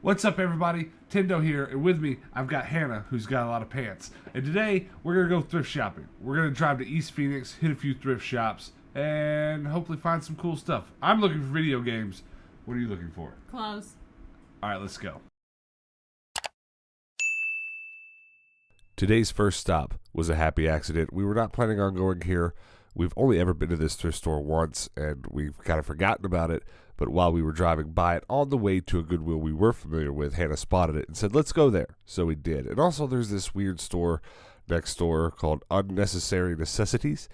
What's up, everybody? Tendo here, and with me, I've got Hannah, who's got a lot of pants. And today, we're going to go thrift shopping. We're going to drive to East Phoenix, hit a few thrift shops, and hopefully find some cool stuff. I'm looking for video games. What are you looking for? Clothes. All right, let's go. Today's first stop was a happy accident. We were not planning on going here. We've only ever been to this thrift store once, and we've kind of forgotten about it. But while we were driving by it on the way to a Goodwill we were familiar with, Hannah spotted it and said, let's go there. So we did. And also there's this weird store next door called Unnecessary Necessities.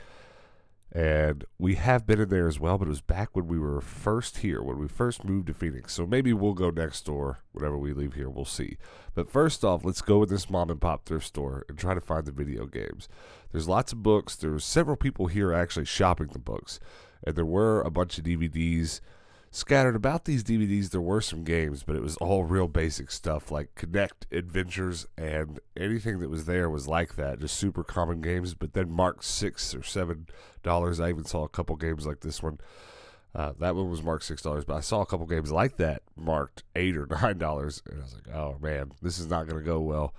And we have been in there as well, but it was back when we were first here, when we first moved to Phoenix. So maybe we'll go next door whenever we leave here. We'll see. But first off, let's go in this mom and pop thrift store and try to find the video games. There's lots of books. There's several people here actually shopping the books. And there were a bunch of DVDs scattered about these DVDs. There were some games, but it was all real basic stuff like Connect Adventures, and anything that was there was like that, just super common games, but then marked $6 or $7. I even saw a couple games like this one. That one was marked $6, but I saw a couple games like that marked $8 or $9, and I was like, oh man, this is not going to go well.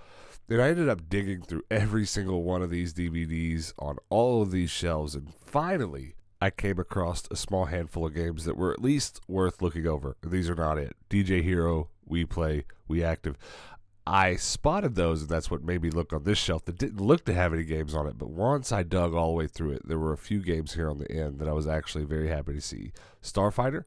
And I ended up digging through every single one of these DVDs on all of these shelves, and finally I came across a small handful of games that were at least worth looking over. And these are not it. DJ Hero, We Play, We Active. I spotted those, and that's what made me look on this shelf that didn't look to have any games on it. But once I dug all the way through it, there were a few games here on the end that I was actually very happy to see. Starfighter,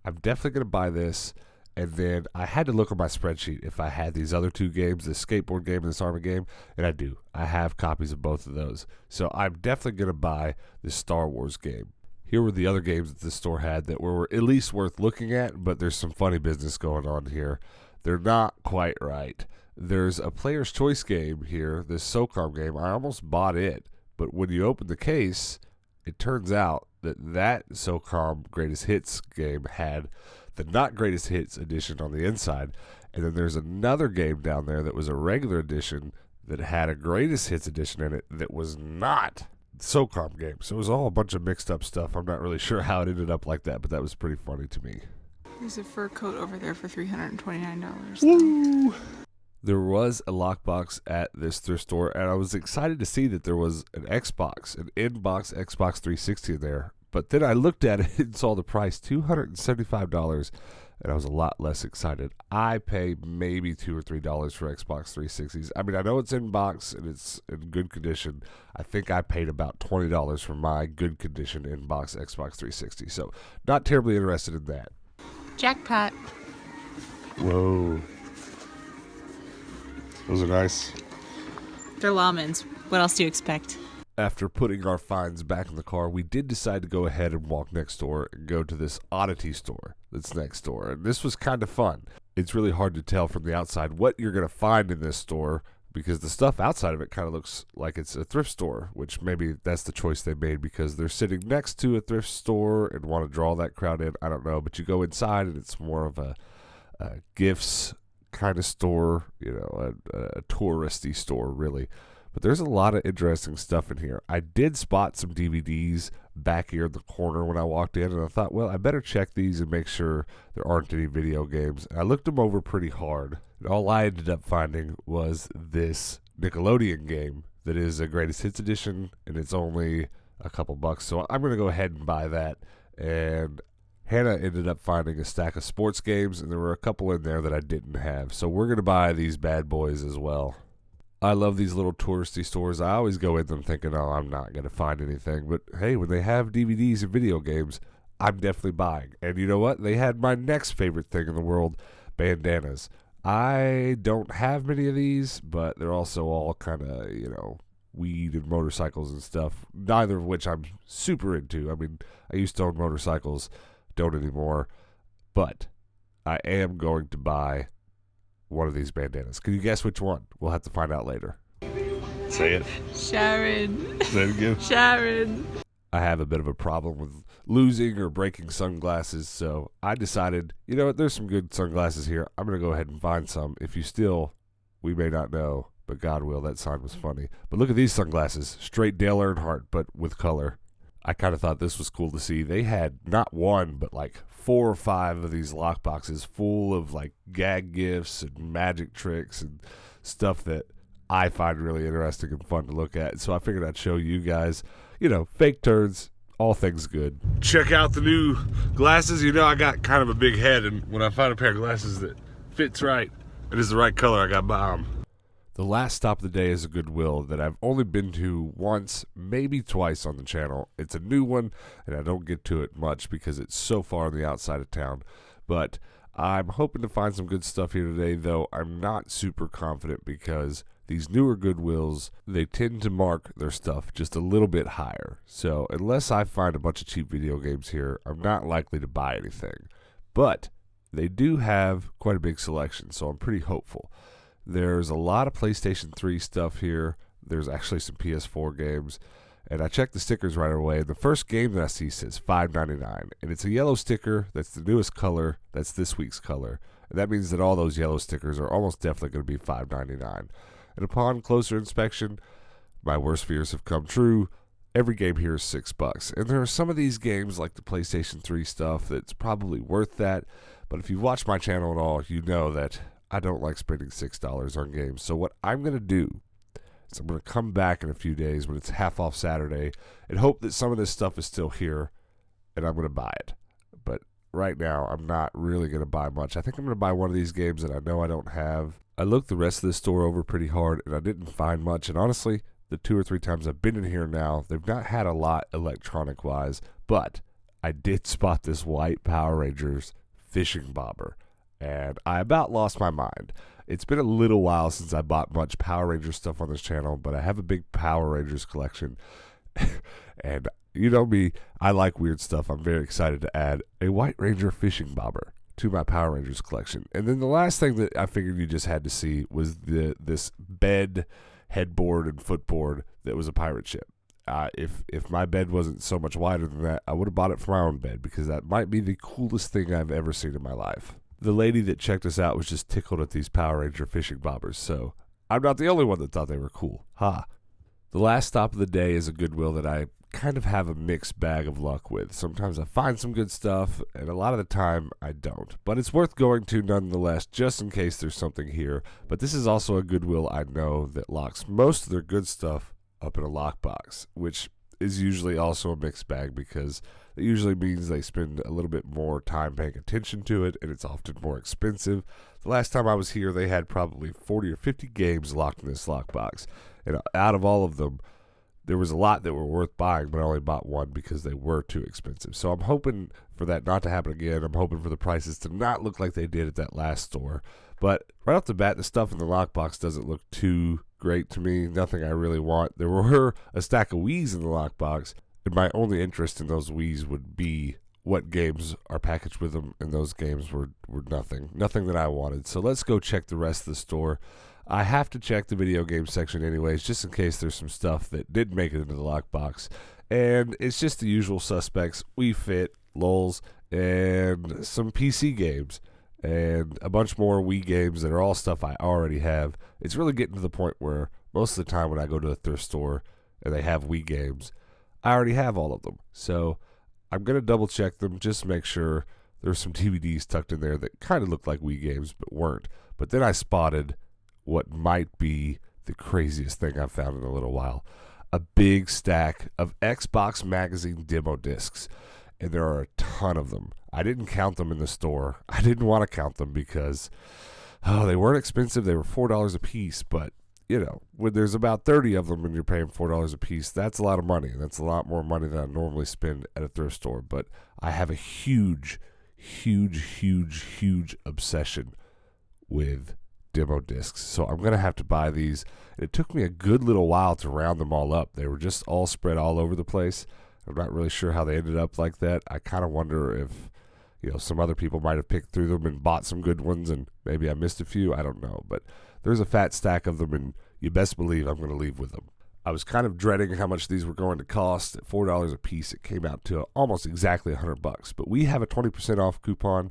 I'm definitely going to buy this. And then I had to look on my spreadsheet if I had these other two games, this skateboard game and this army game, and I do. I have copies of both of those. So I'm definitely going to buy this Star Wars game. Here were the other games that this store had that were at least worth looking at, but there's some funny business going on here. They're not quite right. There's a player's choice game here, this SOCOM game. I almost bought it, but when you open the case, it turns out that SOCOM Greatest Hits game had the Not Greatest Hits edition on the inside, and then there's another game down there that was a regular edition that had a Greatest Hits edition in it that was not the SOCOM game. So it was all a bunch of mixed up stuff. I'm not really sure how it ended up like that, but that was pretty funny to me. There's a fur coat over there for $329. Woo! There was a lockbox at this thrift store, and I was excited to see that there was an Xbox, an in-box Xbox 360 in there. But then I looked at it and saw the price, $275, and I was a lot less excited. I pay maybe $2 or $3 for Xbox 360s. I mean, I know it's in box and it's in good condition. I think I paid about $20 for my good condition in box Xbox 360. So not terribly interested in that. Jackpot. Whoa. Those are nice. They're lamens. What else do you expect? After putting our finds back in the car, we did decide to go ahead and walk next door and go to this Oddity store that's next door. And this was kind of fun. It's really hard to tell from the outside what you're going to find in this store because the stuff outside of it kind of looks like it's a thrift store, which maybe that's the choice they made because they're sitting next to a thrift store and want to draw that crowd in. I don't know, but you go inside and it's more of a gifts kind of store, you know, a touristy store, really. But there's a lot of interesting stuff in here. I did spot some DVDs back here in the corner when I walked in, and I thought, well, I better check these and make sure there aren't any video games. And I looked them over pretty hard, and all I ended up finding was this Nickelodeon game that is a Greatest Hits edition, and it's only a couple bucks. So I'm going to go ahead and buy that. And Hannah ended up finding a stack of sports games, and there were a couple in there that I didn't have. So we're going to buy these bad boys as well. I love these little touristy stores. I always go in them thinking, oh, I'm not going to find anything. But hey, when they have DVDs and video games, I'm definitely buying. And you know what? They had my next favorite thing in the world, bandanas. I don't have many of these, but they're also all kind of, you know, weed and motorcycles and stuff, neither of which I'm super into. I mean, I used to own motorcycles, don't anymore. But I am going to buy one of these bandanas. Can you guess which one? We'll have to find out later. Say it. Sharon. Say it again. Sharon. I have a bit of a problem with losing or breaking sunglasses, so I decided, you know what, there's some good sunglasses here. I'm going to go ahead and find some. If you steal, we may not know, but God will. That sign was funny. But look at these sunglasses. Straight Dale Earnhardt, but with color. I kind of thought this was cool to see. They had not one, but like 4 or 5 of these lock boxes full of like gag gifts and magic tricks and stuff that I find really interesting and fun to look at. So I figured I'd show you guys, fake turds, all things good. Check out the new glasses. I got kind of a big head, and when I find a pair of glasses that fits right and is the right color, I got buy 'em. The last stop of the day is a Goodwill that I've only been to once, maybe twice on the channel. It's a new one, and I don't get to it much because it's so far on the outside of town. But I'm hoping to find some good stuff here today, though I'm not super confident because these newer Goodwills, they tend to mark their stuff just a little bit higher. So unless I find a bunch of cheap video games here, I'm not likely to buy anything. But they do have quite a big selection, so I'm pretty hopeful. There's a lot of PlayStation 3 stuff here. There's actually some PS4 games. And I checked the stickers right away. And the first game that I see says $5.99. And it's a yellow sticker. That's the newest color. That's this week's color. And that means that all those yellow stickers are almost definitely going to be $5.99. And upon closer inspection, my worst fears have come true. Every game here is $6. And there are some of these games, like the PlayStation 3 stuff, that's probably worth that. But if you've watched my channel at all, you know that I don't like spending $6 on games. So what I'm going to do is I'm going to come back in a few days when it's half off Saturday and hope that some of this stuff is still here and I'm going to buy it. But right now, I'm not really going to buy much. I think I'm going to buy one of these games that I know I don't have. I looked the rest of the store over pretty hard and I didn't find much. And honestly, the 2 or 3 times I've been in here now, they've not had a lot electronic-wise. But I did spot this white Power Rangers fishing bobber. And I about lost my mind. It's been a little while since I bought much Power Rangers stuff on this channel, but I have a big Power Rangers collection. And you know me, I like weird stuff. I'm very excited to add a White Ranger fishing bobber to my Power Rangers collection. And then the last thing that I figured you just had to see was this bed, headboard, and footboard that was a pirate ship. If my bed wasn't so much wider than that, I would have bought it for my own bed because that might be the coolest thing I've ever seen in my life. The lady that checked us out was just tickled at these Power Ranger fishing bobbers, so I'm not the only one that thought they were cool. Ha! The last stop of the day is a Goodwill that I kind of have a mixed bag of luck with. Sometimes I find some good stuff, and a lot of the time I don't. But it's worth going to nonetheless, just in case there's something here. But this is also a Goodwill I know that locks most of their good stuff up in a lockbox, which is usually also a mixed bag because it usually means they spend a little bit more time paying attention to it, and it's often more expensive. The last time I was here, they had probably 40 or 50 games locked in this lockbox. And out of all of them, there was a lot that were worth buying, but I only bought one because they were too expensive. So I'm hoping for that not to happen again. I'm hoping for the prices to not look like they did at that last store. But right off the bat, the stuff in the lockbox doesn't look too great to me. Nothing I really want. There were a stack of Wiis in the lockbox, and my only interest in those Wiis would be what games are packaged with them, and those games were nothing that I wanted. So let's go check the rest of the store. I have to check the video game section anyways, just in case there's some stuff that did make it into the lockbox. And it's just the usual suspects: Wii Fit, LOLs, and some PC games, and a bunch more Wii games that are all stuff I already have. It's really getting to the point where most of the time when I go to a thrift store and they have Wii games, I already have all of them. So I'm going to double check them just to make sure. There's some DVDs tucked in there that kind of looked like Wii games but weren't. But then I spotted what might be the craziest thing I've found in a little while. A big stack of Xbox Magazine demo discs. And there are a ton of them. I didn't count them in the store. I didn't want to count them because they weren't expensive. They were $4 a piece. But, when there's about 30 of them and you're paying $4 a piece, that's a lot of money. That's a lot more money than I normally spend at a thrift store. But I have a huge obsession with demo discs. So I'm going to have to buy these. And it took me a good little while to round them all up. They were just all spread all over the place. I'm not really sure how they ended up like that. I kind of wonder if, some other people might have picked through them and bought some good ones and maybe I missed a few. I don't know. But there's a fat stack of them and you best believe I'm going to leave with them. I was kind of dreading how much these were going to cost. At $4 a piece, it came out to almost exactly $100. But we have a 20% off coupon,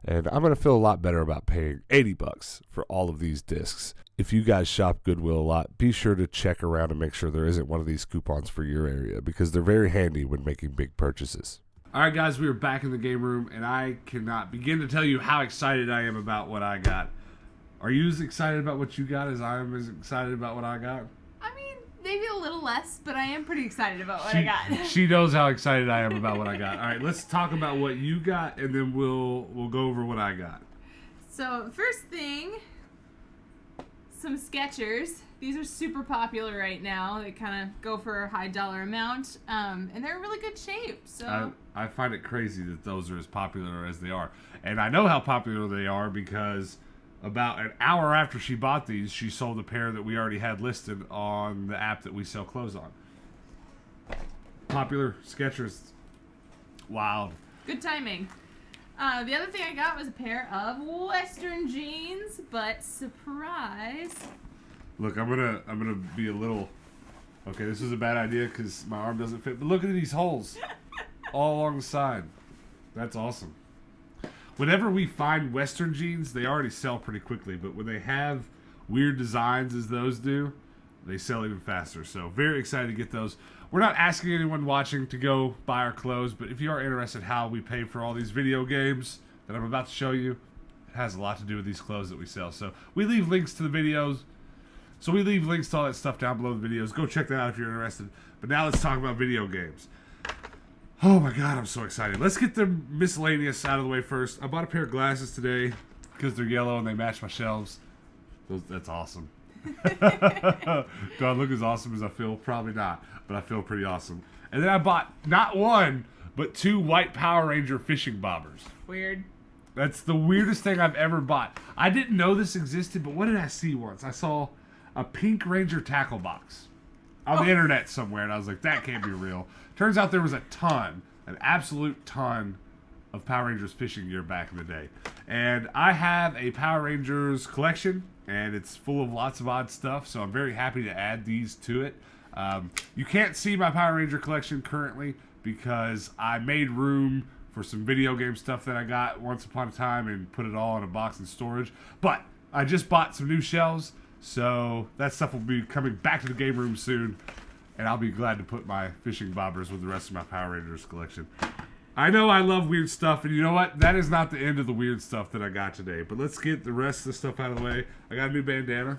And I'm going to feel a lot better about paying $80 for all of these discs. If you guys shop Goodwill a lot, be sure to check around and make sure there isn't one of these coupons for your area, because they're very handy when making big purchases. All right, guys, we are back in the game room, and I cannot begin to tell you how excited I am about what I got. Are you as excited about what you got as I am as excited about what I got? I mean, maybe a little less, but I am pretty excited about what I got. She knows how excited I am about what I got. All right, let's talk about what you got, and then we'll go over what I got. So, first thing, some Skechers. These are super popular right now. They kind of go for a high dollar amount, and they're in really good shape. So I find it crazy that those are as popular as they are. And I know how popular they are because about an hour after she bought these, she sold a pair that we already had listed on the app that we sell clothes on. Popular Skechers. Wild. good timing. The other thing I got was a pair of Western jeans, but surprise. Look, I'm gonna be a little. Okay, this is a bad idea because my arm doesn't fit. But look at these holes, all along the side. That's awesome. Whenever we find Western jeans, they already sell pretty quickly. But when they have weird designs as those do, they sell even faster. So very excited to get those. We're not asking anyone watching to go buy our clothes, but if you are interested how we pay for all these video games that I'm about to show you, it has a lot to do with these clothes that we sell. So we leave links to the videos. So we leave links to all that stuff down below the videos. Go check that out if you're interested. But now let's talk about video games. Oh my god, I'm so excited. Let's get the miscellaneous out of the way first. I bought a pair of glasses today because they're yellow and they match my shelves. That's awesome. Do I look as awesome as I feel? Probably not, but I feel pretty awesome. And then I bought not one, but 2 white Power Ranger fishing bobbers. Weird. That's the weirdest thing I've ever bought. I didn't know this existed, but what did I see once? I saw a pink Ranger tackle box on the internet somewhere, and I was like, that can't be real. Turns out there was a ton, an absolute ton of Power Rangers fishing gear back in the day. And I have a Power Rangers collection, and it's full of lots of odd stuff, so I'm very happy to add these to it. You can't see my Power Ranger collection currently because I made room for some video game stuff that I got once upon a time and put it all in a box in storage. But I just bought some new shelves, so that stuff will be coming back to the game room soon, and I'll be glad to put my fishing bobbers with the rest of my Power Rangers collection. I know I love weird stuff, and you know what? That is not the end of the weird stuff that I got today. But let's get the rest of the stuff out of the way. I got a new bandana.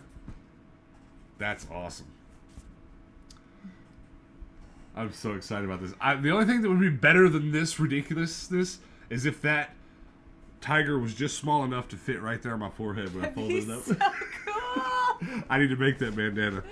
That's awesome. I'm so excited about this. The only thing that would be better than this ridiculousness is if that tiger was just small enough to fit right there on my forehead when I folded it up. So cool. I need to make that bandana.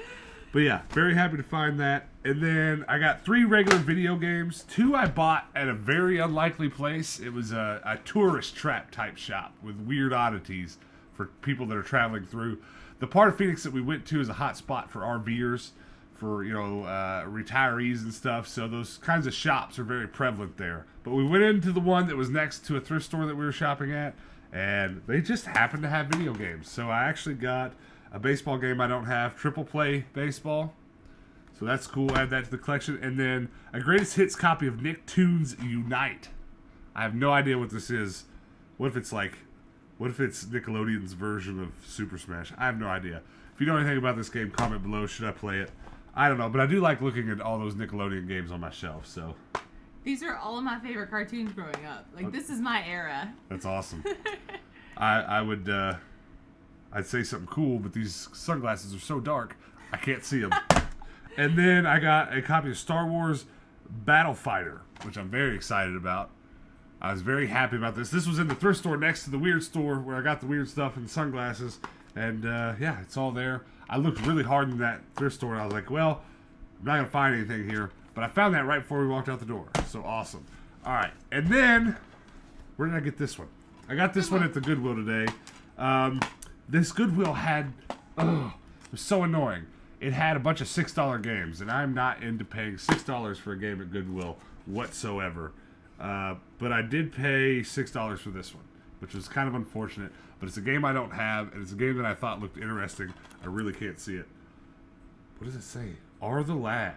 But yeah, very happy to find that. And then I got 3 regular video games. 2 I bought at a very unlikely place. It was a tourist trap type shop with weird oddities for people that are traveling through. The part of Phoenix that we went to is a hot spot for RVers, for retirees and stuff. So those kinds of shops are very prevalent there. But we went into the one that was next to a thrift store that we were shopping at, and they just happened to have video games. So I actually got a baseball game I don't have, triple play baseball. So that's cool. Add that to the collection. And then a greatest hits copy of Nicktoons Unite. I have no idea what this is. What if it's Nickelodeon's version of Super Smash? I have no idea. If you know anything about this game, comment below. Should I play it? I don't know, but I do like looking at all those Nickelodeon games on my shelf. So These are all of my favorite cartoons growing up. Like, this is my era. that's awesome. I'd say something cool, but these sunglasses are so dark, I can't see them. And then I got a copy of Star Wars Battle Fighter, which I'm very excited about. I was very happy about this. This was in the thrift store next to the weird store where I got the weird stuff and the sunglasses. And yeah, it's all there. I looked really hard in that thrift store, and I was like, well, I'm not going to find anything here. But I found that right before we walked out the door. So awesome. All right. And then, where did I get this one? I got this one at the Goodwill today. This Goodwill had, it was so annoying. It had a bunch of $6 games, and I'm not into paying $6 for a game at Goodwill whatsoever. But I did pay $6 for this one, which was kind of unfortunate. But it's a game I don't have, and it's a game that I thought looked interesting. I really can't see it. What does it say? Are the Lad.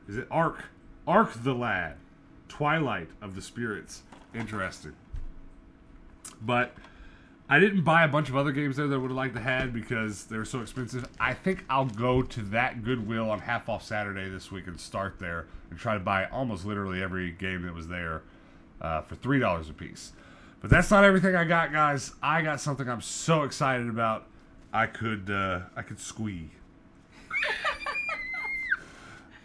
Is it Ark? Ark the Lad. Twilight of the Spirits. Interesting. But I didn't buy a bunch of other games there that I would have liked to have because they were so expensive. I think I'll go to that Goodwill on half off Saturday this week and start there and try to buy almost literally every game that was there for $3 a piece. But that's not everything I got, guys. I got something I'm so excited about. I could squee.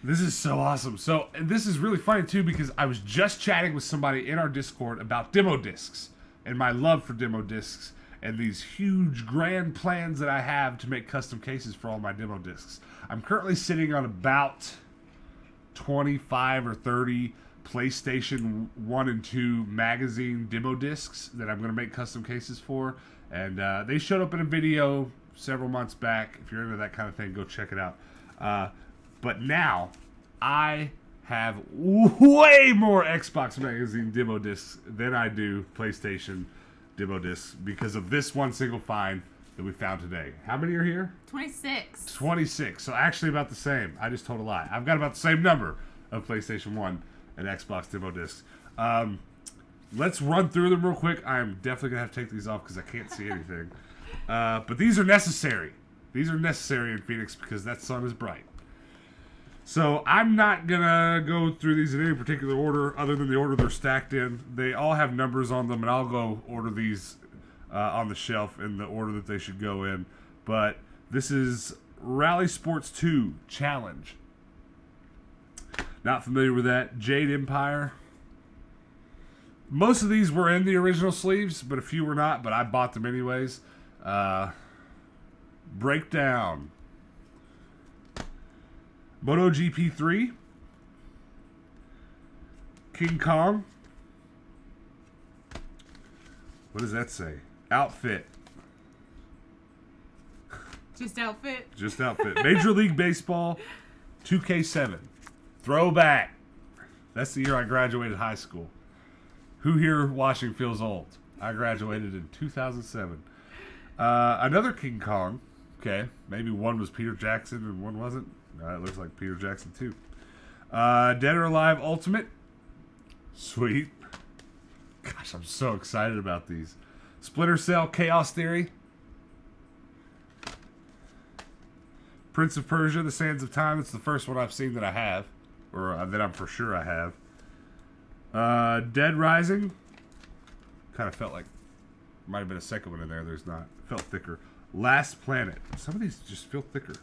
This is so awesome. So, and this is really funny too because I was just chatting with somebody in our Discord about demo discs and my love for demo discs and these huge grand plans that I have to make custom cases for all my demo discs. I'm currently sitting on about 25 or 30 PlayStation 1 and 2 magazine demo discs that I'm going to make custom cases for. And they showed up in a video several months back. If you're into that kind of thing, go check it out. But now I have way more Xbox magazine demo discs than I do PlayStation demo discs because of this one single find that we found today. How many are here? 26. 26. So actually about the same. I just told a lie. I've got about the same number of PlayStation 1 and Xbox demo discs. Let's run through them real quick. I'm definitely going to have to take these off because I can't see anything. But these are necessary. These are necessary in Phoenix because that sun is bright. So I'm not going to go through these in any particular order other than the order they're stacked in. They all have numbers on them, and I'll go order these on the shelf in the order that they should go in. But this is Rally Sports 2 Challenge. Not familiar with that. Jade Empire. Most of these were in the original sleeves, but a few were not, but I bought them anyways. Breakdown. MotoGP 3. King Kong. What does that say? Outfit. Just outfit. Just outfit. Major League Baseball 2K7. Throwback. That's the year I graduated high school. Who here watching feels old? I graduated in 2007. Another King Kong. Okay. Maybe one was Peter Jackson and one wasn't. It looks like Peter Jackson too. Dead or Alive Ultimate. Sweet. Gosh, I'm so excited about these. Splinter Cell Chaos Theory. Prince of Persia, The Sands of Time. It's the first one I've seen that I have. Or that I'm for sure I have. Dead Rising. Kind of felt like might have been a second one in there. There's not. It felt thicker. Last Planet. Some of these just feel thicker.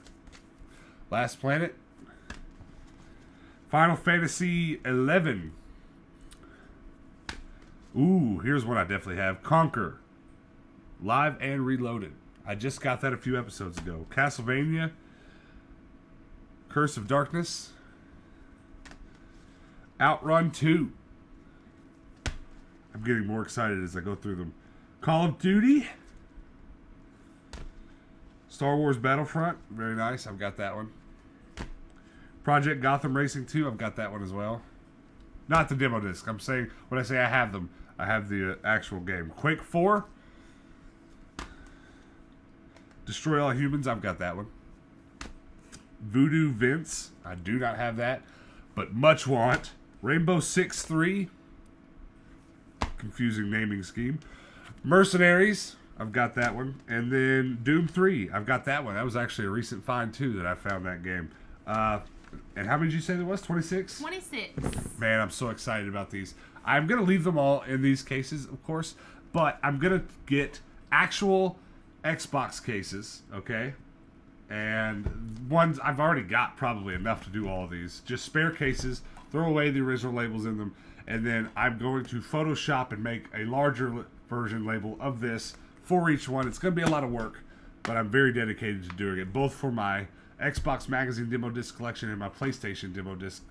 Last Planet. Final Fantasy 11. Ooh, here's one I definitely have. Conquer. Live and Reloaded. I just got that a few episodes ago. Castlevania. Curse of Darkness. Outrun 2. I'm getting more excited as I go through them. Call of Duty. Star Wars Battlefront. Very nice. I've got that one. Project Gotham Racing 2. I've got that one as well. Not the demo disc. I'm saying, when I say I have them, I have the actual game. Quake 4. Destroy All Humans. I've got that one. Voodoo Vince. I do not have that, but much want. Rainbow Six 3. Confusing naming scheme. Mercenaries. I've got that one. And then Doom 3. I've got that one. That was actually a recent find, too, that I found that game. And how many did you say there was? 26? 26. Man, I'm so excited about these. I'm going to leave them all in these cases, of course. But I'm going to get actual Xbox cases, okay? And ones I've already got probably enough to do all of these. Just spare cases. Throw away the original labels in them. And then I'm going to Photoshop and make a larger version label of this for each one. It's going to be a lot of work, but I'm very dedicated to doing it, both for my Xbox Magazine Demo Disc Collection and my PlayStation Demo Disc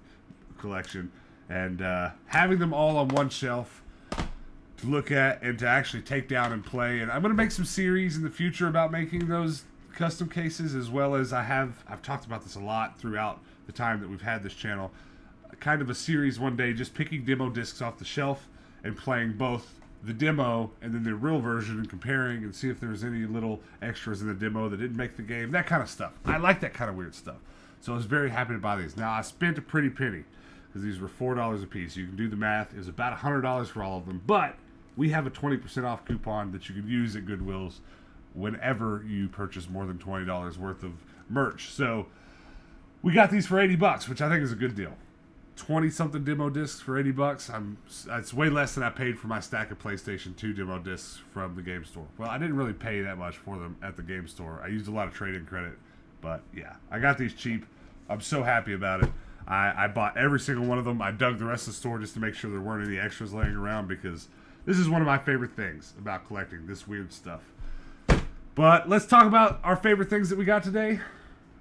Collection. And having them all on one shelf to look at and to actually take down and play. And I'm going to make some series in the future about making those custom cases, as well as I've talked about this a lot throughout the time that we've had this channel. Kind of a series one day, just picking demo discs off the shelf and playing both the demo and then the real version and comparing and see if there's any little extras in the demo that didn't make the game, that kind of stuff. I like that kind of weird stuff. So I was very happy to buy these. Now, I spent a pretty penny because these were $4 a piece. You can do the math. It was about $100 for all of them, but we have a 20% off coupon that you can use at Goodwill's whenever you purchase more than $20 worth of merch. So we got these for $80, which I think is a good deal. 20-something demo discs for $80. It's way less than I paid for my stack of PlayStation 2 demo discs from the game store. Well, I didn't really pay that much for them at the game store. I used a lot of trade-in credit. But yeah, I got these cheap. I'm so happy about it. I bought every single one of them. I dug the rest of the store just to make sure there weren't any extras laying around, because this is one of my favorite things about collecting, this weird stuff. But let's talk about our favorite things that we got today.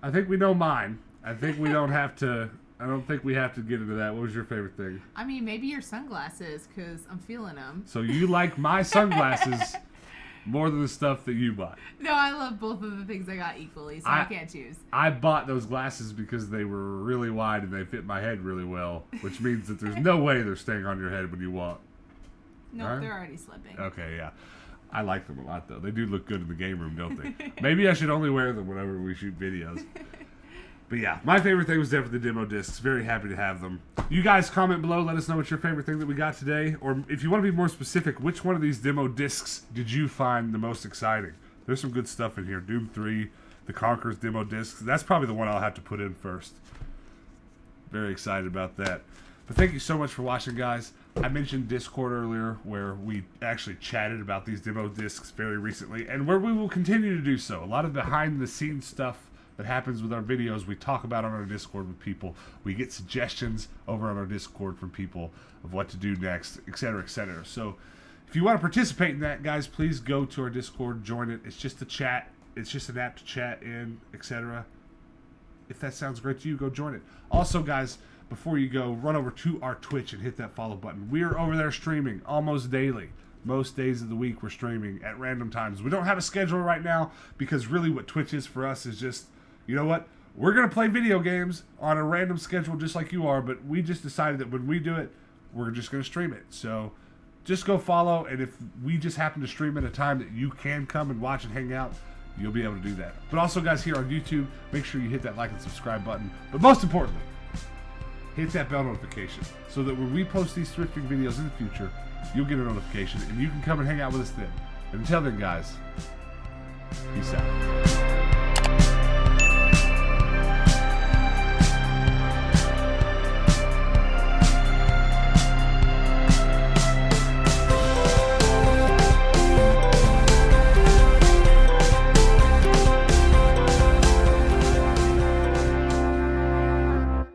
I think we know mine. I think we don't have to... I don't think we have to get into that. What was your favorite thing? I mean, maybe your sunglasses, because I'm feeling them. So you like my sunglasses more than the stuff that you bought? No, I love both of the things I got equally, so I can't choose. I bought those glasses because they were really wide and they fit my head really well, which means that there's no way they're staying on your head when you walk. No, Right? They're already slipping. Okay, yeah. I like them a lot, though. They do look good in the game room, don't they? Maybe I should only wear them whenever we shoot videos. But yeah, my favorite thing was definitely the demo discs. Very happy to have them. You guys comment below. Let us know what's your favorite thing that we got today. Or if you want to be more specific, which one of these demo discs did you find the most exciting? There's some good stuff in here. Doom 3, the Conqueror's demo discs. That's probably the one I'll have to put in first. Very excited about that. But thank you so much for watching, guys. I mentioned Discord earlier, where we actually chatted about these demo discs very recently, and where we will continue to do so. A lot of behind-the-scenes stuff that happens with our videos, we talk about on our Discord with people. We get suggestions over on our Discord from people of what to do next, etc., etc. So if you want to participate in that, guys, please go to our Discord, join it. It's just a chat. It's just an app to chat in, etc. If that sounds great to you, go join it. Also, guys, before you go, run over to our Twitch and hit that follow button. We're over there streaming almost daily. Most days of the week we're streaming at random times. We don't have a schedule right now because really what Twitch is for us is just, you know what? We're going to play video games on a random schedule just like you are, but we just decided that when we do it, we're just going to stream it. So just go follow, and if we just happen to stream at a time that you can come and watch and hang out, you'll be able to do that. But also, guys, here on YouTube, make sure you hit that like and subscribe button. But most importantly, hit that bell notification so that when we post these thrifting videos in the future, you'll get a notification and you can come and hang out with us then. And until then, guys, peace out.